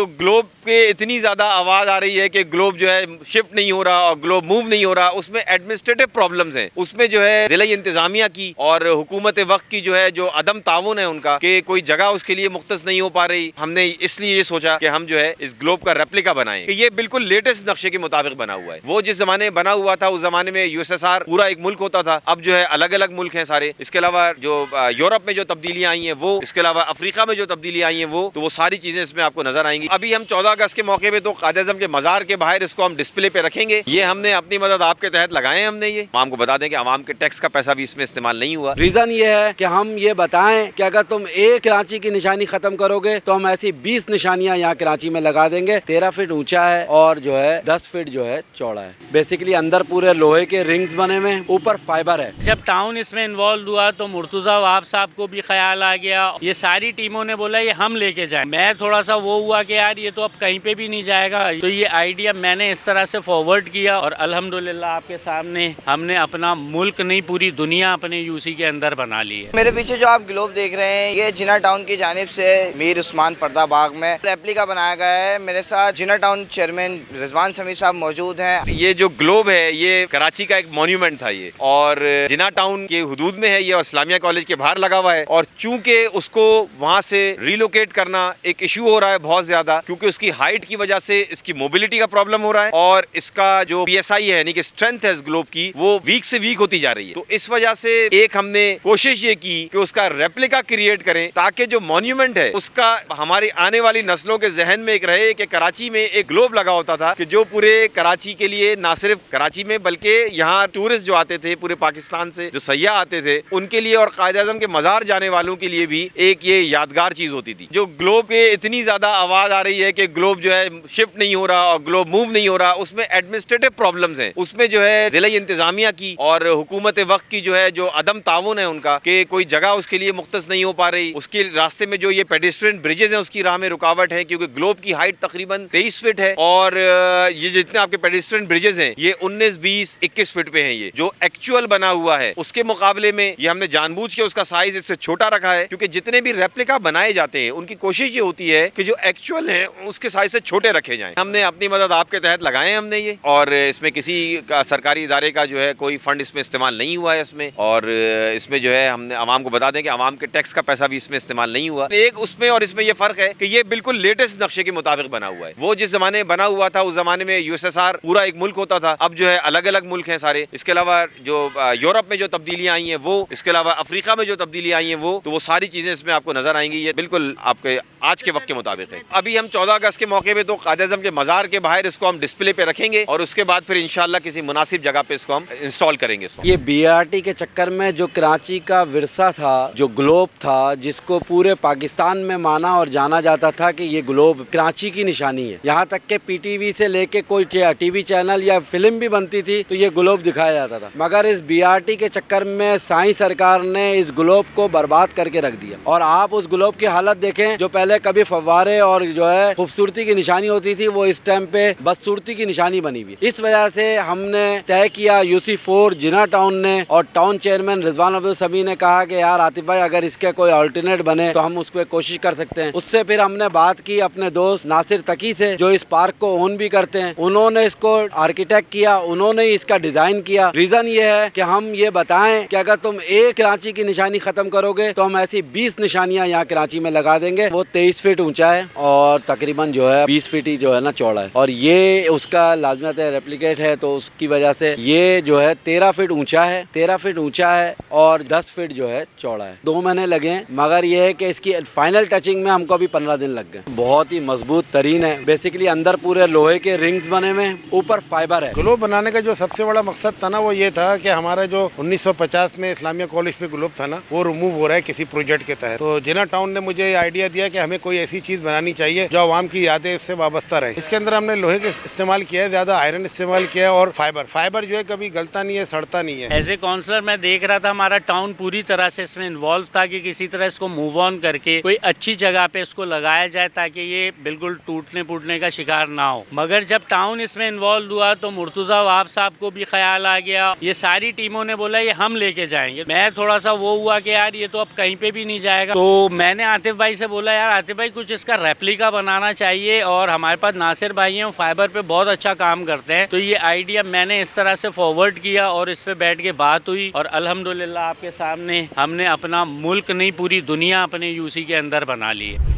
جو گلوب کے اتنی زیادہ آواز آ رہی ہے کہ گلوب جو ہے شفٹ نہیں ہو رہا اور گلوب موو نہیں ہو رہا، اس میں ایڈمنسٹریٹو پرابلمز ہیں، اس میں جو ہے ضلعی انتظامیہ کی اور حکومت وقت کی جو ہے جو عدم تعاون ہے ان کا، کہ کوئی جگہ اس کے لیے مختص نہیں ہو پا رہی۔ ہم نے اس لیے یہ سوچا کہ ہم جو ہے اس گلوب کا ریپلیکا بنائیں کہ یہ بالکل لیٹسٹ نقشے کے مطابق بنا ہوا ہے۔ وہ جس زمانے بنا ہوا تھا اس زمانے میں USSR پورا ایک ملک ہوتا تھا، اب جو ہے الگ الگ ملک ہیں سارے۔ اس کے علاوہ جو یورپ میں جو تبدیلیاں آئی ہیں وہ، اس کے علاوہ افریقہ میں جو تبدیلیاں آئی ہیں وہ، تو وہ ساری چیزیں اس میں آپ کو نظر آئیں گی۔ ابھی ہم 14 اگست کے موقع پہ تو قائد اعظم کے مزار کے باہر اس کو ہم ڈسپلے پہ رکھیں گے۔ یہ ہم نے اپنی مدد آپ کے تحت لگائے ہیں، ہم نے یہ عوام کو بتا دیں کہ عوام کے ٹیکس کا پیسہ بھی اس میں استعمال نہیں ہوا۔ ریزن یہ ہے کہ ہم یہ بتائیں کہ اگر تم ایک کراچی کی نشانی ختم کرو گے تو ہم ایسی 20 نشانیاں یہاں کراچی میں لگا دیں گے۔ 13 فٹ اونچا ہے اور جو ہے 10 فٹ جو ہے چوڑا ہے۔ بیسیکلی اندر پورے لوہے کے رنگز بنے ہوئے ہیں، اوپر فائبر ہے۔ جب ٹاؤن اس میں انوالو ہوا تو مرتضیٰ وہاب صاحب کو بھی خیال آ گیا، یہ ساری ٹیموں نے بولا یہ ہم لے کے جائیں۔ میں تھوڑا سا وہ ہوا کہ یار یہ تو اب کہیں پہ بھی نہیں جائے گا، تو یہ آئیڈیا میں نے اس طرح سے فارورڈ کیا اور الحمدللہ آپ کے سامنے ہم نے اپنا ملک نہیں پوری دنیا اپنے UC کے اندر بنا لی ہے۔ میرے پیچھے جو آپ گلوب دیکھ رہے ہیں یہ جناح ٹاؤن کی جانب سے میر عثمان پردہ باغ میں ریپلیکا بنایا گیا ہے۔ میرے ساتھ جناح ٹاؤن چیئرمین رضوان سمیع صاحب موجود ہیں۔ یہ جو گلوب ہے یہ کراچی کا ایک مونیومنٹ تھا یہ، اور جناح ٹاؤن کے حدود میں ہے یہ، اور اسلامیہ کالج کے باہر لگا ہوا ہے، اور چونکہ اس کو وہاں سے ریلوکیٹ کرنا ایک ایشو ہو رہا ہے بہت زیادہ، کیونکہ اس کی ہائٹ کی وجہ سے اس کی موبلٹی کا پرابلم ہو رہا ہے، اور اس کا جو PSI ہے یعنی کہ اسٹرینتھ ہے اس گلوب کی وہ ویک سے ویک ہوتی جا رہی ہے۔ تو اس وجہ سے ایک ہم نے کوشش یہ کی کہ اس کا ریپلیکا کریٹ کریں تاکہ جو مونیومنٹ ہے اس کا ہماری آنے والی نسلوں کے ذہن میں ایک رہے کہ کراچی میں ایک گلوب لگا ہوتا تھا، کہ جو پورے کراچی کے لیے نہ صرف کراچی میں بلکہ یہاں ٹورسٹ جو آتے تھے پورے پاکستان سے، جو سیاح آتے تھے ان کے لیے اور قائد اعظم کے مزار جانے والوں کے لیے بھی ایک یہ یادگار چیز ہوتی تھی۔ جو گلوب کے اتنی زیادہ آواز آ رہی ہے کہ گلوب جو ہے شفٹ نہیں ہو رہا اور گلوب موو نہیں ہو رہا، اس میں ایڈمنسٹریٹو پرابلمز ہیں، اس میں جو ہے ضلعی انتظامیہ کی اور حکومت وقت کی جو ہے جو عدم تعاون ہے ان کا، کہ کوئی جگہ اس کے لیے مختص نہیں ہو پا رہی، اس کے راستے میں جو یہ پیڈسٹرین بریجز ہیں اس کی راہ میں رکاوٹ ہے، کیونکہ گلوب کی ہائٹ تقریباً 23 فٹ ہے، اور یہ جتنے آپ کے پیڈسٹرین بریجز ہیں یہ 19, 20, 21 فٹ پہ ہیں۔ یہ جو ایکچوئل بنا ہوا ہے اس کے مقابلے میں یہ ہم نے جان بوجھ کے اس کا سائز اس سے چھوٹا رکھا ہے، کیونکہ جتنے بھی ریپلیکا بنائے جاتے ہیں ان کی کوشش یہ ہوتی ہے کہ جو ایکچوئل ہیں اس کے سائز سے چھوٹے رکھے جائیں۔ ہم نے اپنی مدد آپ کے تحت لگائے ہیں ہم نے یہ، اور اس میں کسی کا سرکاری ادارے کا جو ہے کوئی فنڈ اس میں استعمال نہیں ہوا ہے اس میں، اور اس میں جو ہے ہم نے عوام کو بتا دیں کہ عوام کے ٹیکس کا پیسہ بھی اس میں استعمال نہیں ہوا۔ ایک اس میں اور اس میں یہ فرق ہے کہ یہ بالکل لیٹسٹ نقشے کے مطابق بنا ہوا ہے۔ وہ جس زمانے بنا ہوا تھا اس زمانے میں USSR پورا ایک ملک ہوتا تھا، اب جو ہے الگ الگ ملک ہیں سارے۔ اس کے علاوہ جو یورپ میں جو تبدیلیاں آئی ہیں وہ، اس کے علاوہ افریقہ میں جو تبدیلیاں آئی ہیں وہ، تو وہ ساری چیزیں اس میں آپ کو نظر آئیں گی۔ یہ بالکل آپ کے آج کے وقت کے مطابق ہے۔ ابھی ہم 14 اگست کے موقع پہ تو قائد اعظم کے مزار کے باہر اس کو ہم ڈسپلے پہ رکھیں گے، اور اس کے بعد پھر انشاءاللہ کسی مناسب جگہ پہ اس کو ہم انسٹال کریں گے۔ یہ BRT کے چکر میں جو کراچی کا ورثہ تھا، جو گلوب تھا، جس کو پورے پاکستان میں مانا اور جانا جاتا تھا کہ یہ گلوب کراچی کی نشانی ہے، یہاں تک کہ PTV سے لے کے کوئی TV چینل یا فلم بھی بنتی تھی تو یہ گلوب دکھایا جاتا تھا، مگر اس BRT کے چکر میں سائیں سرکار نے اس گلوب کو برباد کر کے رکھ دیا۔ اور آپ اس گلوب کی حالت دیکھیں، جو پہلے کبھی فوارے اور جو ہے خوبصورتی کی نشانی ہوتی تھی وہ اس ٹائم پہ بدصورتی کی نشانی بنی ہوئی۔ اس وجہ سے ہم نے طے کیا، UC4 جناح ٹاؤن نے اور ٹاؤن چیئرمین رضوان سمیع نے کہا کہ یار عاطف بھائی اگر اس کے کوئی آلٹرنیٹ بنے تو ہم اس پہ کوشش کر سکتے ہیں۔ اس سے پھر ہم نے بات کی اپنے دوست ناصر تقی سے جو اس پارک کو اون بھی کرتے ہیں، انہوں نے اس کو آرکیٹیکٹ کیا، انہوں نے اس کا ڈیزائن کیا۔ ریزن یہ ہے کہ ہم یہ بتائیں کہ اگر تم ایک کراچی کی نشانی ختم کرو گے تو ہم ایسی 20 نشانیاں یہاں کراچی میں لگا دیں گے۔ وہ 23 فٹ اونچا ہے اور تقریباً جو ہے 20 فٹ ہی جو ہے نا چوڑا ہے، اور یہ اس کا لازمت ریپلیکیٹ ہے، تو اس کی وجہ سے یہ جو ہے 13 فٹ اونچا ہے، 13 فٹ اونچا ہے اور 10 فٹ جو ہے چوڑا ہے۔ 2 مہینے لگے ہیں، مگر یہ ہے کہ اس کی فائنل ٹچنگ میں ہم کو بھی 15 دن لگ گئے۔ بہت ہی مضبوط ترین ہے، بیسیکلی اندر پورے لوہے کے رنگز بنے ہوئے ہیں، اوپر فائبر ہے۔ گلوب بنانے کا جو سب سے بڑا مقصد تھا نا وہ یہ تھا کہ ہمارا جو 1950 میں اسلامیہ کالج پہ گلوب تھا نا وہ ریموو ہو رہا ہے کسی پروجیکٹ کے تحت، تو جناح ٹاؤن نے مجھے یہ آئیڈیا دیا کہ ہمیں کوئی ایسی چیز بنانی چاہیے جو عوام کی یادیں اس سے وابستہ رہے۔ اس کے اندر ہم نے لوہے کے استعمال کیا ہے، زیادہ آئرن استعمال کیا ہے، اور فائبر جو ہے کبھی گلتا نہیں ہے، سڑتا نہیں ہے۔ ایز اے کاؤنسلر میں دیکھ رہا تھا ہمارا ٹاؤن پوری طرح سے اس میں انوالو تھا کہ کسی طرح اس کو موو آن کر کے کوئی اچھی جگہ پہ اس کو لگایا جائے تاکہ یہ بالکل ٹوٹنے پھوٹنے کا شکار نہ ہو۔ مگر جب ٹاؤن اس میں انوالو ہوا تو مرتضیٰ وہاب صاحب کو بھی خیال آ گیا، یہ ساری ٹیموں نے بولا یہ ہم لے کے جائیں گے۔ میں تھوڑا سا وہ ہوا کہ یار یہ تو اب کہیں پہ بھی نہیں جائے گا، تو میں نے عاطف بھائی سے بولا یار عاطف بھائی کچھ اس کا ریپلیکا بنانا چاہیے. اور ہمارے پاس ناصر بھائی ہیں, فائبر پہ بہت اچھا کام کرتے ہیں, تو یہ آئیڈیا میں نے اس طرح سے فارورڈ کیا اور اس پہ بیٹھ کے بات ہوئی, اور الحمدللہ آپ کے سامنے ہم نے اپنا ملک نہیں پوری دنیا اپنے یو سی کے اندر بنا لی ہے.